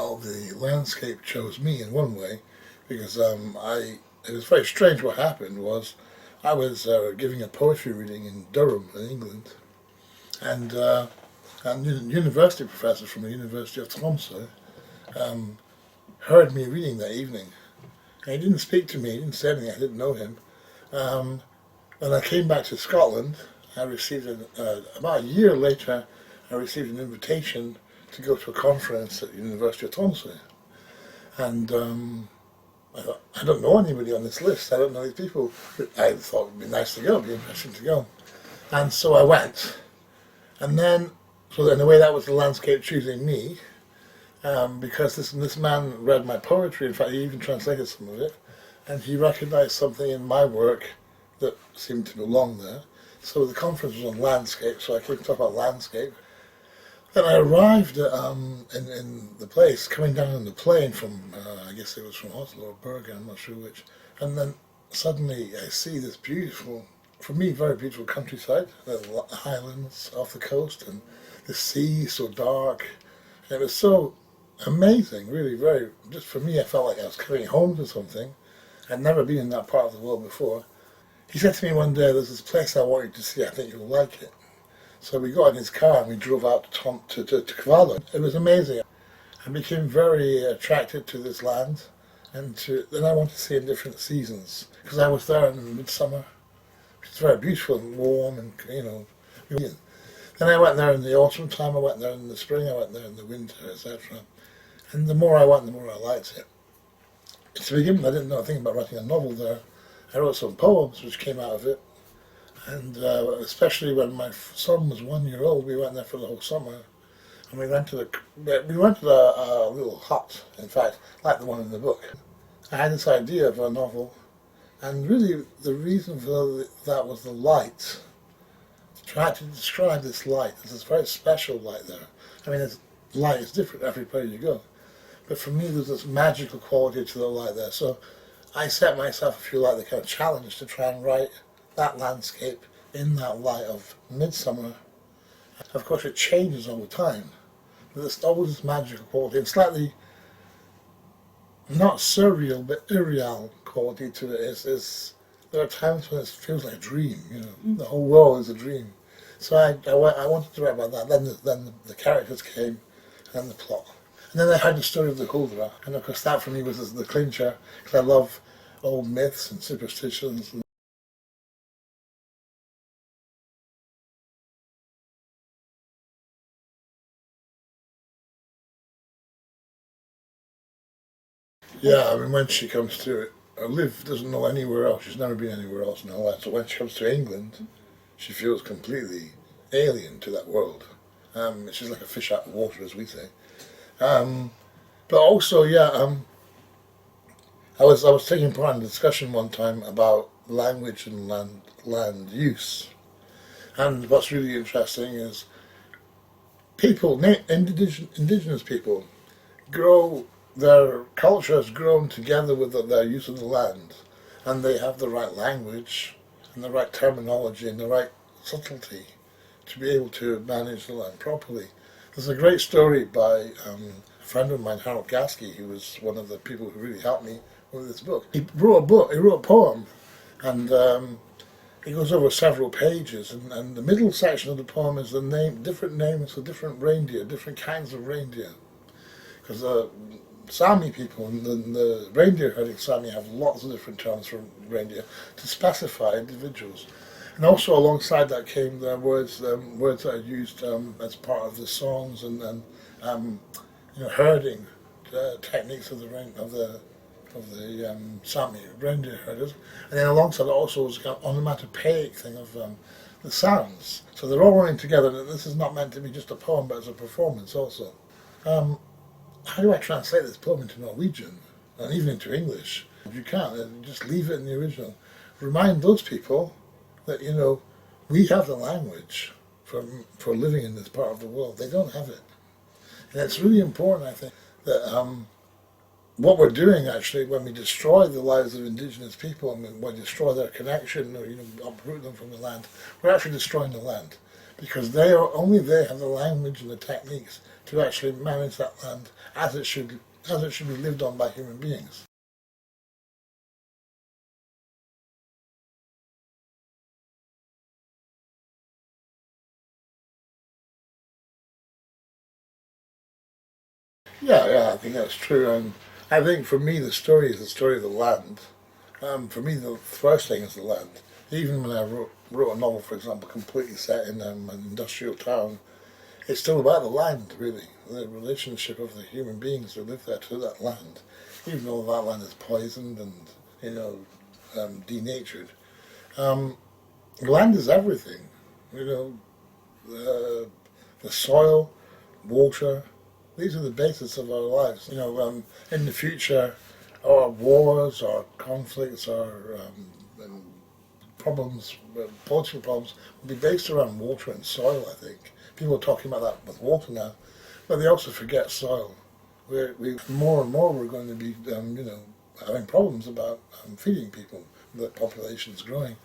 Well, the landscape chose me in one way because it was very strange. What happened was I was giving a poetry reading in Durham, in England, and university professor from the University of Tromsø um, heard me reading that evening. And he didn't speak to me, he didn't say anything, I didn't know him. Um, when I came back to Scotland, I received, about a year later, I received an invitation to go to a conference at the University of Tromsø. And I thought, I don't know anybody on this list, I don't know these people. I thought it would be nice to go, it would be interesting to go. And so I went. And then, so in a way that was the landscape choosing me, because this man read my poetry, in fact he even translated some of it, and he recognized something in my work that seemed to belong there. So the conference was on landscape, so I came to talk about landscape. Then I arrived in the place, coming down on the plane from, I guess it was from Oslo or Bergen, I'm not sure which, and then suddenly I see this beautiful, for me, very beautiful countryside, the highlands off the coast, and the sea so dark. And it was so amazing, really, very, just for me, I felt like I was coming home to something. I'd never been in that part of the world before. He said to me one day, there's this place I want you to see, I think you'll like it. So we got in his car and we drove out to Cavallo. It was amazing. I became very attracted to this land, and then I wanted to see in different seasons, because I was there in midsummer. It's very beautiful and warm, and Then I went there in the autumn time, I went there in the spring, I went there in the winter, etc. And the more I went, the more I liked it. To begin with, I didn't know a thing about writing a novel there. I wrote some poems which came out of it, and especially when my son was 1 year old, we went there for the whole summer, and we rented a little hut, in fact, like the one in the book. I had this idea of a novel, and really the reason for that was the light. Try to describe this light. There's this very special light there. I mean, light is different everywhere you go, but for me there's this magical quality to the light there. So I set myself, if you like, the kind of challenge to try and write that landscape in that light of midsummer. Of course it changes all the time, but there's always this magical quality, and slightly not surreal but irreal quality to it. There are times when it feels like a dream, the whole world is a dream. So I wanted to write about that. Then the characters came, and the plot. And then I heard the story of the Huldra, and of course that for me was the clincher, because I love old myths and superstitions. Yeah, I mean, when she comes to it, Liv doesn't know anywhere else. She's never been anywhere else in her life. So when she comes to England, she feels completely alien to that world. She's like a fish out of water, as we say. But also, I was taking part in a discussion one time about language and land use. And what's really interesting is indigenous people their culture has grown together with their use of the land, and they have the right language and the right terminology and the right subtlety to be able to manage the land properly. There's a great story by a friend of mine, Harold Gasky, who was one of the people who really helped me with this book. He wrote a poem, and it goes over several pages, and the middle section of the poem is different names for different reindeer, different kinds of reindeer. Because the Sami people and the reindeer herding Sami have lots of different terms for reindeer to specify individuals. And also alongside that came the words that are used as part of the songs and herding techniques of the Sami reindeer herders. And then alongside it also was an onomatopoeic thing of the sounds. So they're all running together. This is not meant to be just a poem, but as a performance also. How do I translate this poem into Norwegian and even into English? If you can't, just leave it in the original. Remind those people that we have the language for living in this part of the world. They don't have it, and it's really important, I think, that what we're doing actually when we destroy the lives of indigenous people and when we destroy their connection or uproot them from the land, we're actually destroying the land, because only they have the language and the techniques to actually manage that land as it should be lived on by human beings. Yeah, I think that's true. And I think for me, the story is the story of the land. For me, the first thing is the land. Even when I wrote a novel, for example, completely set in an industrial town, it's still about the land, really. The relationship of the human beings who live there to that land. Even though that land is poisoned and, denatured. Um, Land is everything. The soil, water, these are the basis of our lives. In the future, our wars, our conflicts, our problems, political problems, will be based around water and soil, I think. People are talking about that with water now, but they also forget soil. We more and more we're going to be, having problems about feeding people. The population is growing.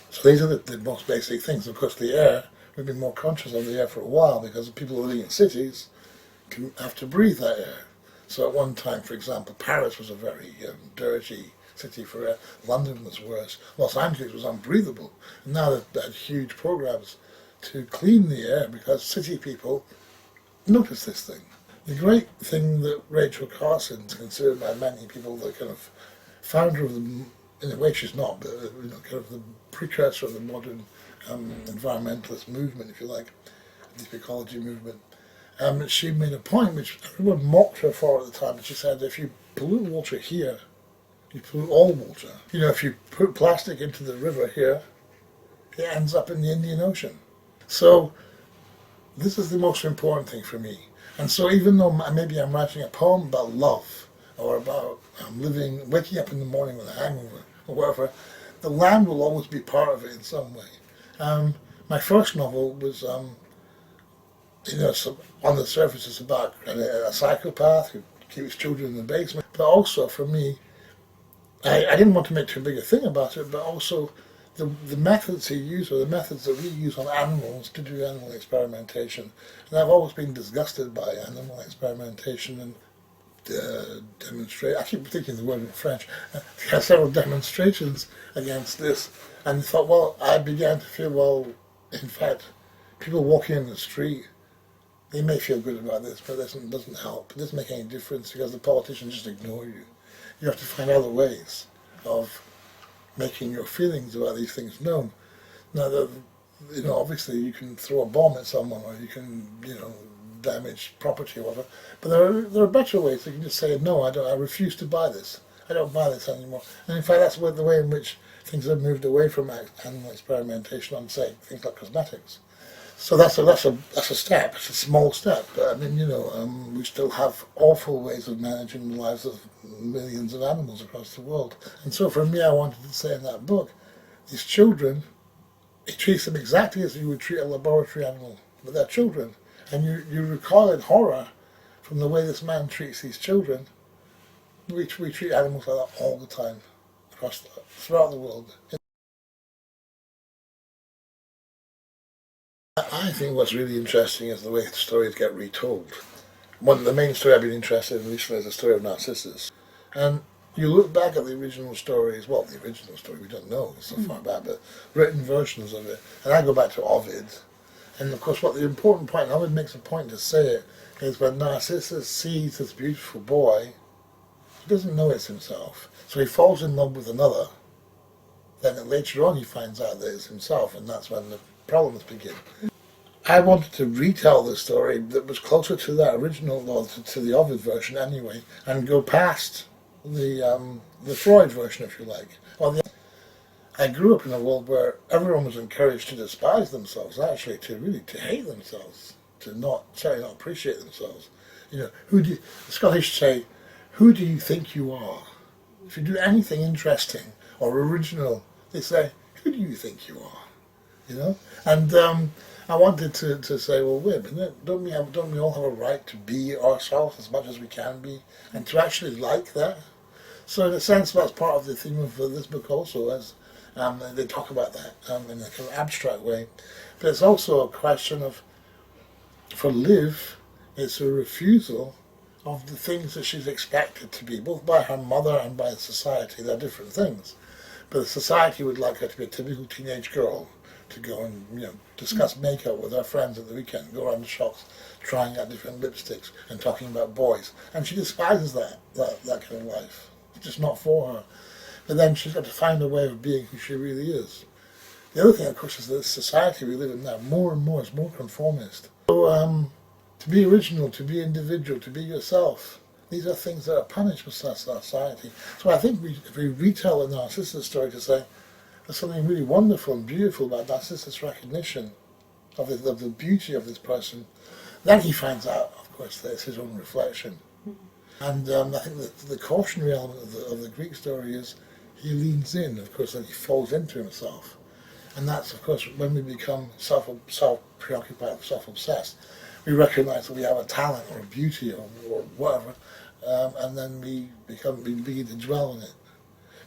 So these are the most basic things. Of course, the air, we've been more conscious of the air for a while because people living in cities can have to breathe that air. So at one time, for example, Paris was a very dirty city for air. London was worse. Los Angeles was unbreathable. And now they've had huge programs to clean the air because city people notice this thing. The great thing that Rachel Carson is considered by many people the kind of founder of the, in a way she's not, but kind of the precursor of the modern environmentalist movement, if you like, deep ecology movement. She made a point which everyone mocked her for at the time, but she said if you pollute water here, you pollute all water. If you put plastic into the river here, it ends up in the Indian Ocean. So this is the most important thing for me. And so even though maybe I'm writing a poem about love, or about waking up in the morning with a hangover, or whatever, the land will always be part of it in some way. My first novel was, on the surface it's about a psychopath who keeps children in the basement, but also for me, I didn't want to make too big a thing about it, but also the methods he used, or the methods that we use on animals to do animal experimentation. And I've always been disgusted by animal experimentation and demonstrate. I keep thinking the word in French. I had several demonstrations against this, and thought, well, I began to feel, well, in fact, people walking in the street, they may feel good about this, but it doesn't help. It doesn't make any difference because the politicians just ignore you. You have to find other ways of making your feelings about these things known. Now, obviously you can throw a bomb at someone, or you can, damage property or whatever. But there are better ways. You can just say, no, I refuse to buy this. I don't buy this anymore. And in fact, that's the way in which things have moved away from animal experimentation on, say, things like cosmetics. So that's a step. It's a small step. But we still have awful ways of managing the lives of millions of animals across the world. And so for me, I wanted to say in that book, these children, he treats them exactly as you would treat a laboratory animal, but they're children. And you recoil in horror from the way this man treats these children. We treat animals like that all the time, throughout the world. I think what's really interesting is the way stories get retold. The main story I've been interested in recently is the story of Narcissus. And you look back at the original stories, well, the original story we don't know, it's so far back, but written versions of it. And I go back to Ovid. And of course, what the important point, and Ovid makes a point to say it, is when Narcissus sees this beautiful boy, he doesn't know it's himself. So he falls in love with another. Then later on he finds out that it's himself, and that's when the problems begin. I wanted to retell the story that was closer to that original, or to the Ovid version anyway, and go past the Freud version, if you like. I grew up in a world where everyone was encouraged to despise themselves, actually, to hate themselves, to certainly not appreciate themselves. The Scottish say, who do you think you are? If you do anything interesting or original, they say, who do you think you are? And I wanted to say, well, wait a minute, don't we all have a right to be ourselves as much as we can be, and to actually like that? So in a sense, that's part of the theme of this book also, as they talk about that in a kind of abstract way. But it's also a question of, for Liv, It's a refusal of the things that she's expected to be, both by her mother and by society. They're different things. But the society would like her to be a typical teenage girl, to go and discuss makeup with her friends at the weekend, go around the shops trying out different lipsticks and talking about boys. And she despises that kind of life. It's just not for her. But then she's got to find a way of being who she really is. The other thing, of course, is that the society we live in now more and more is more conformist. So to be original, to be individual, to be yourself, these are things that are punished with society. So I think if we retell a Narcissus story to say there's something really wonderful and beautiful about Narcissus' recognition of the beauty of this person, then he finds out, of course, that it's his own reflection. And I think that the cautionary element of the Greek story is he leans in, of course, and he falls into himself. And that's, of course, when we become self-preoccupied, self-obsessed. We recognize that we have a talent or a beauty or whatever, and then we begin to dwell on it.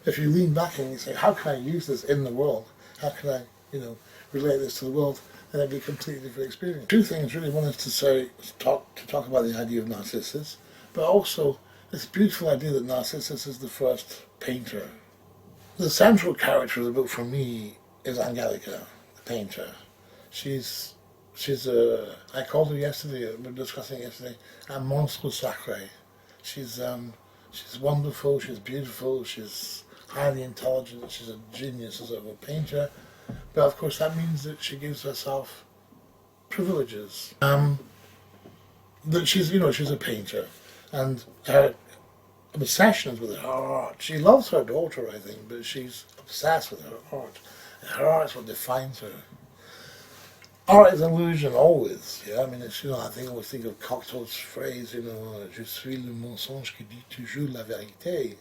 If you lean back and you say, how can I use this in the world? How can I, relate this to the world? Then it'd be a completely different experience. Two things really. One is to talk about the idea of Narcissus, but also this beautiful idea that Narcissus is the first painter. The central character of the book for me is Angelica the Painter. She's I called her yesterday, we were discussing it yesterday, a monstre sacré. She's wonderful, she's beautiful, she's highly intelligent, she's a genius as a painter, but of course that means that she gives herself privileges. That she's a painter, and her obsession is with her art. She loves her daughter, I think, but she's obsessed with her art. And her art is what defines her. Art is an illusion always, yeah. I mean, I always think of Cocteau's phrase, je suis le mensonge qui dit toujours la vérité.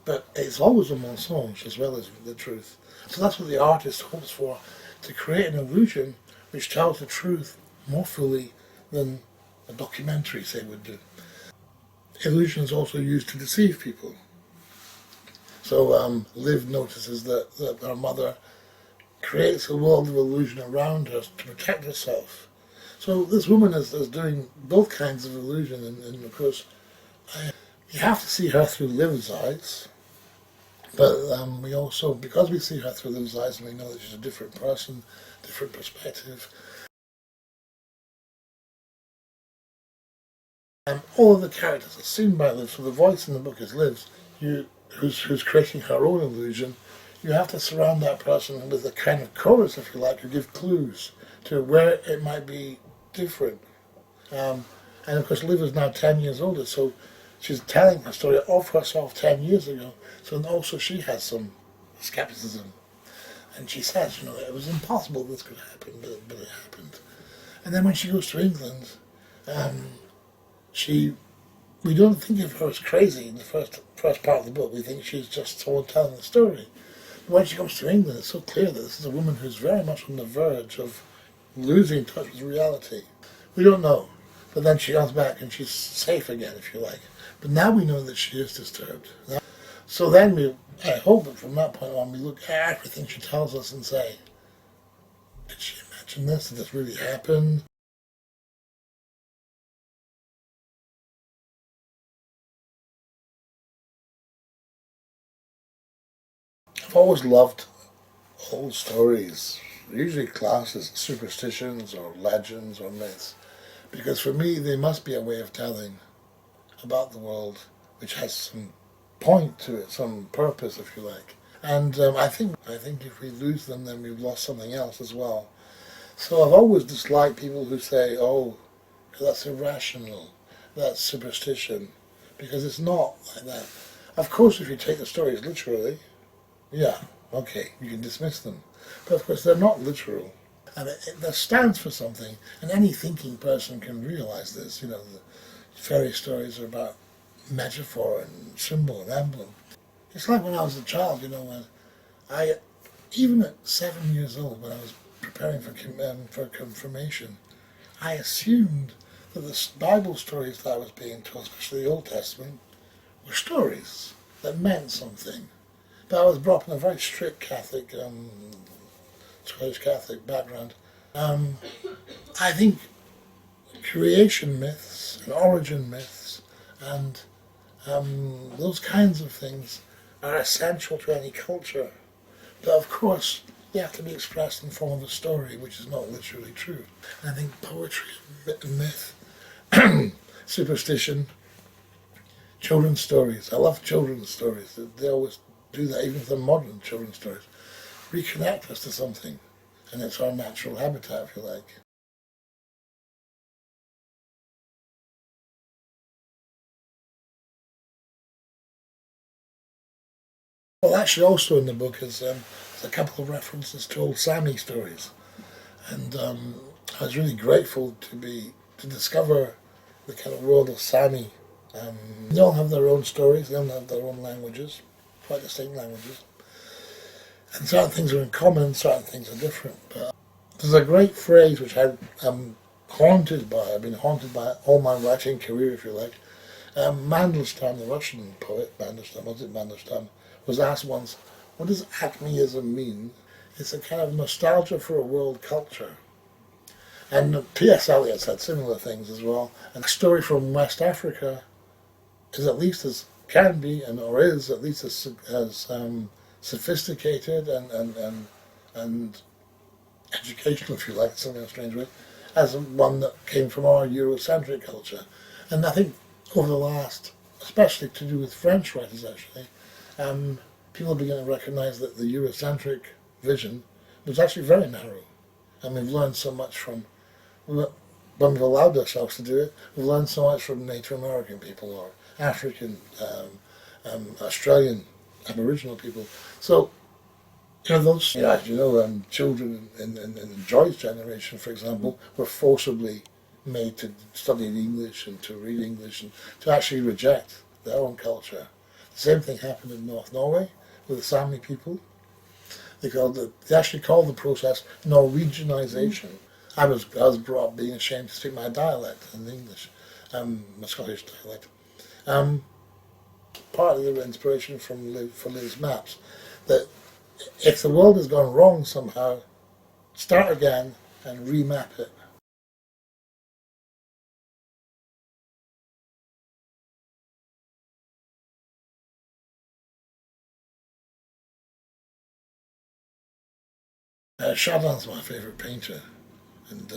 But it's always a mensonge as well as the truth. So that's what the artist hopes for, to create an illusion which tells the truth more fully than a documentary, say, would do. Illusion is also used to deceive people. So Liv notices that her mother creates a world of illusion around her to protect herself. So this woman is doing both kinds of illusion, and of course you have to see her through Liv's eyes, but we also, because we see her through Liv's eyes and we know that she's a different person, different perspective, all of the characters are seen by Liv, so the voice in the book is Liv's, who's creating her own illusion. You have to surround that person with a kind of chorus, if you like, to give clues to where it might be different. And of course, Liv is now 10 years older, so she's telling her story of herself 10 years ago. So also she has some skepticism. And she says, it was impossible this could happen, but it happened. And then when she goes to England, we don't think of her as crazy in the first part of the book. We think she's just someone telling the story. When she comes to England, it's so clear that this is a woman who's very much on the verge of losing touch with reality. We don't know, but then she comes back and she's safe again, if you like. But now we know that she is disturbed. So then I hope that from that point on we look at everything she tells us and say, did she imagine this? Did this really happen? I've always loved old stories, usually classed as superstitions or legends or myths, because for me they must be a way of telling about the world which has some point to it, some purpose, if you like. And I think if we lose them, then we've lost something else as well. So I've always disliked people who say, oh, that's irrational, that's superstition, because it's not like that. Of course, if you take the stories literally, yeah, okay, you can dismiss them. But of course, they're not literal. And that stands for something, and any thinking person can realize this. The fairy stories are about metaphor and symbol and emblem. It's like when I was a child, when even at 7 years old, when I was preparing for confirmation, I assumed that the Bible stories that I was being told, especially the Old Testament, were stories that meant something. But I was brought up in a very strict Catholic, Scottish Catholic background. I think creation myths and origin myths and those kinds of things are essential to any culture. But of course, they have to be expressed in the form of a story, which is not literally true. And I think poetry, myth, superstition, children's stories. I love children's stories. They always do that, even for modern children's stories. Reconnect us to something, and it's our natural habitat, if you like. Well, actually, also in the book is a couple of references to old Sami stories, and I was really grateful to discover the kind of world of Sami. They all have their own stories, they all have their own languages, quite distinct languages, and certain things are in common and certain things are different. But there's a great phrase which I'm haunted by. I've been haunted by all my writing career, if you like. Mandelstam, the Russian poet, Mandelstam, was asked once, what does acmeism mean? It's a kind of nostalgia for a world culture. And T.S. Eliot's had similar things as well. And a story from West Africa is at least as, can be, or is at least as sophisticated and educational, if you like, in some strange way, as one that came from our Eurocentric culture. And I think over the last, especially to do with French writers actually, people begin to recognise that the Eurocentric vision was actually very narrow. And we've learned so much from, when we've allowed ourselves to do it, we've learned so much from Native American people or African, Australian, Aboriginal people. So, those, as you know, children in Joy's generation, for example, were forcibly made to study English and to read English and to actually reject their own culture. The same thing happened in North Norway with the Sami people. They actually called the process Norwegianization. I was brought up being ashamed to speak my dialect in English, my Scottish dialect. Partly the inspiration from Liv's maps, that if the world has gone wrong somehow, start again and remap it. Chardin's my favourite painter, and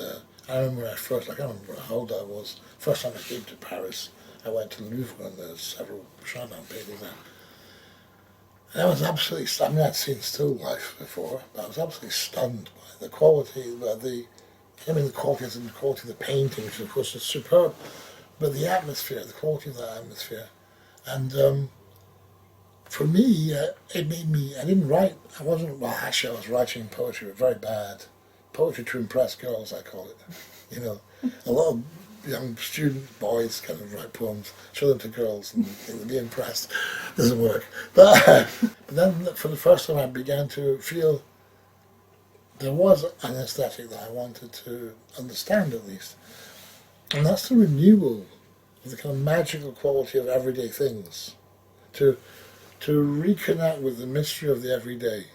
I remember I can't remember how old I was, first time I came to Paris, I went to the Louvre and there's several Chardin paintings there. And I was absolutely stunned. I mean, I'd seen still life before, but I was absolutely stunned by the quality, the quality is in the quality of the painting, which of course is superb, but the atmosphere, the quality of that atmosphere. And for me, it made me, I didn't write, I was writing poetry, but very bad. Poetry to impress girls, I call it. A lot of young student boys kind of write poems, show them to girls and they'll be impressed. Doesn't work. But then for the first time I began to feel there was an aesthetic that I wanted to understand at least. And that's the renewal of the kind of magical quality of everyday things. To reconnect with the mystery of the everyday.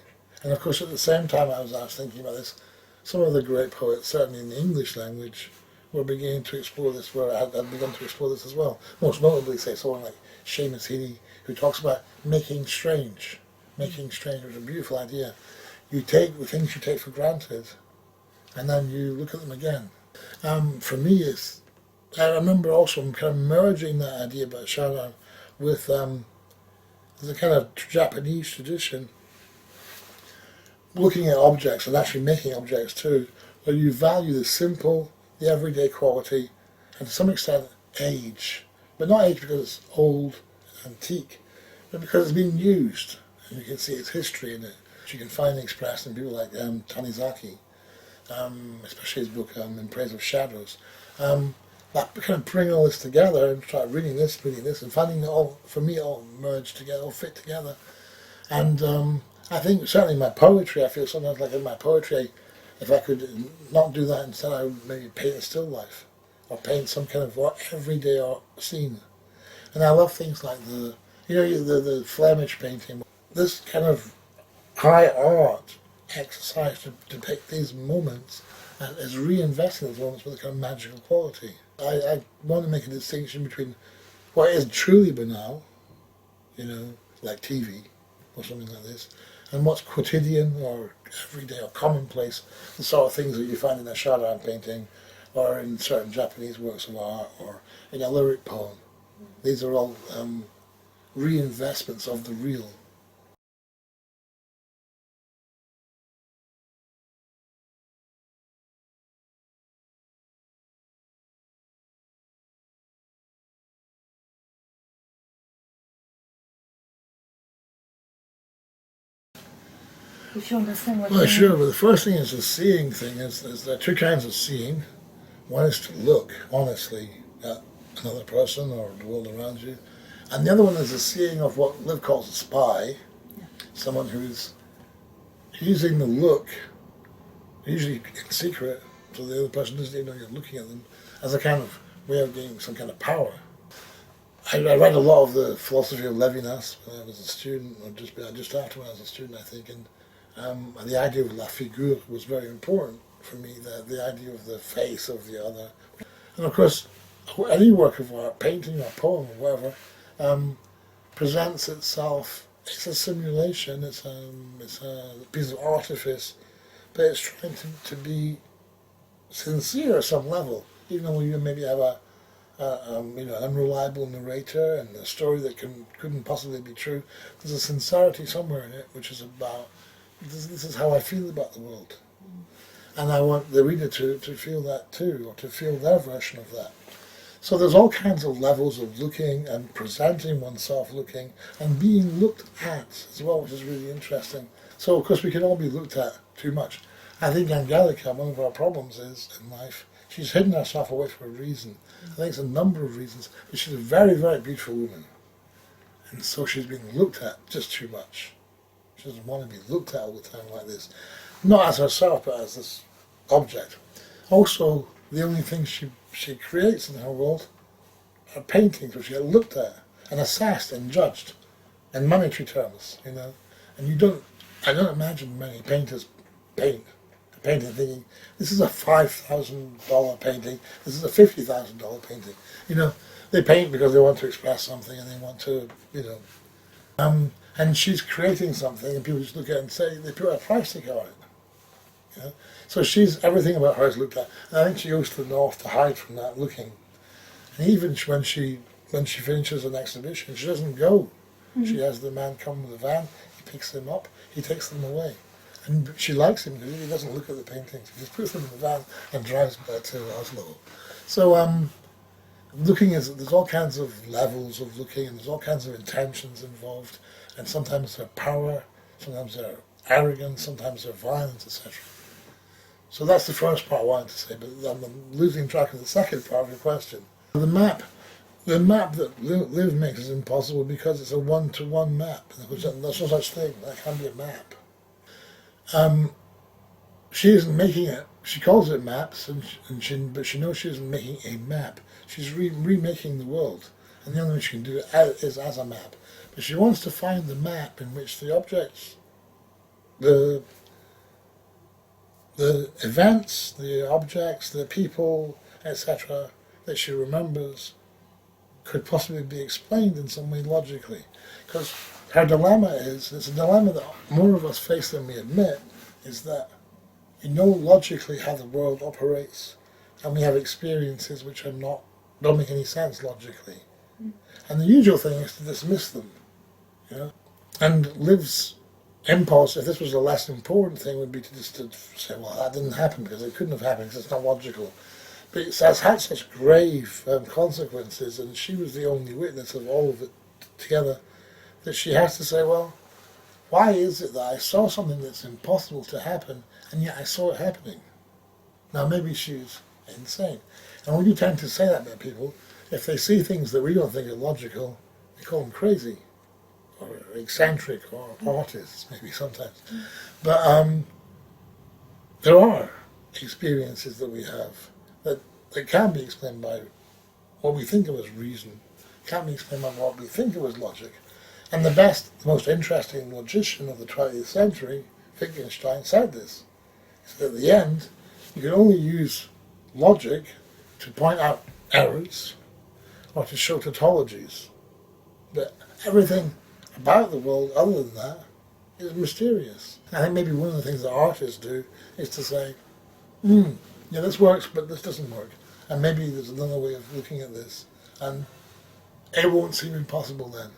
And of course at the same time I was thinking about this, some of the great poets, certainly in the English language, were beginning to explore this, where I had begun to explore this as well. Most notably, say, someone like Seamus Heaney, who talks about making strange. Making strange was a beautiful idea. You take the things you take for granted, and then you look at them again. For me, I remember also kind of merging that idea about Chardin with the kind of Japanese tradition, looking at objects and actually making objects too, where you value the simple, the everyday quality, and to some extent age. But not age because it's old, antique, but because it's been used. And you can see its history in it, which you can find expressed in people like Tanizaki, especially his book In Praise of Shadows. That kind of bring all this together and start reading this, and finding it all, for me, all merged together, all fit together. And I think certainly in my poetry, I feel sometimes like in my poetry, if I could not do that, instead I would maybe paint a still life, or paint some kind of everyday art scene. And I love things like the Flemish painting. This kind of high art exercise to depict these moments and is reinvesting these moments with a kind of magical quality. I want to make a distinction between what is truly banal, like TV or something like this, and what's quotidian or everyday or commonplace, the sort of things that you find in a Chardin painting or in certain Japanese works of art or in a lyric poem. These are all reinvestments of the real. If you understand what Well, I sure, mean. but the first thing is the seeing thing. Is there are two kinds of seeing. One is to look honestly at another person or the world around you, and the other one is the seeing of what Liv calls a spy, someone who's using the look, usually in secret, so the other person doesn't even know you're looking at them, as a kind of way of gaining some kind of power. I read a lot of the philosophy of Levinas when I was a student, or just after when I was a student, I think, and the idea of la figure was very important for me, the idea of the face of the other. And of course, any work of art, painting or poem or whatever, presents itself, it's a simulation, it's a piece of artifice, but it's trying to be sincere at some level, even though you maybe have an unreliable narrator and a story that couldn't possibly be true. There's a sincerity somewhere in it, which is about, this is how I feel about the world. And I want the reader to feel that too, or to feel their version of that. So there's all kinds of levels of looking and presenting oneself looking and being looked at as well, which is really interesting. So of course we can all be looked at too much. I think Angelica, one of our problems is in life, she's hidden herself away for a reason. I think it's a number of reasons, but she's a very, very beautiful woman. And so she's being looked at just too much. She doesn't want to be looked at all the time like this. Not as herself, but as this object. Also, the only things she creates in her world are paintings which get looked at and assessed and judged in monetary terms, And I don't imagine many painters paint a painting thinking, this is a $5,000 painting, this is a $50,000 painting. They paint because they want to express something and they want to, and she's creating something and people just look at it and say, they put a price tag on it. So everything about her is looked at. And I think she goes to the north to hide from that looking. And even when she finishes an exhibition, she doesn't go. Mm-hmm. She has the man come with a van, he picks them up, he takes them away. And she likes him because he doesn't look at the paintings. He just puts them in the van and drives back to Oslo. So looking there's all kinds of levels of looking and there's all kinds of intentions involved. And sometimes they're power, sometimes they're arrogance, sometimes they're violence, etc. So that's the first part I wanted to say, but I'm losing track of the second part of your question. The map that Liv makes is impossible because it's a one-to-one map. There's no such thing. That can't be a map. She isn't making it. She calls it maps, but she knows she isn't making a map. She's remaking the world, and the only way she can do it is as a map. But she wants to find the map in which the objects, the events, the objects, the people, etc., that she remembers could possibly be explained in some way logically. Because her dilemma it's a dilemma that more of us face than we admit, is that we know logically how the world operates, and we have experiences which don't make any sense logically. And the usual thing is to dismiss them. And Liv's impulse, if this was a less important thing, would be to just to say, well, that didn't happen because it couldn't have happened because it's not logical. But it has had such grave consequences, and she was the only witness of all of it together, that she has to say, well, why is it that I saw something that's impossible to happen, and yet I saw it happening? Now, maybe she's insane. And we do tend to say that about people. If they see things that we don't think are logical, we call them crazy, or eccentric, or artists, maybe sometimes. But there are experiences that we have that can be explained by what we think of as reason, can't be explained by what we think of as logic. And the most interesting logician of the 20th century, Wittgenstein, said this. He said at the end, you can only use logic to point out errors or to show tautologies. But everything about the world other than that is mysterious. I think maybe one of the things that artists do is to say, yeah, this works, but this doesn't work. And maybe there's another way of looking at this. And it won't seem impossible then.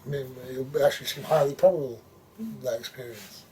I mean, it'll actually seem highly probable, that experience.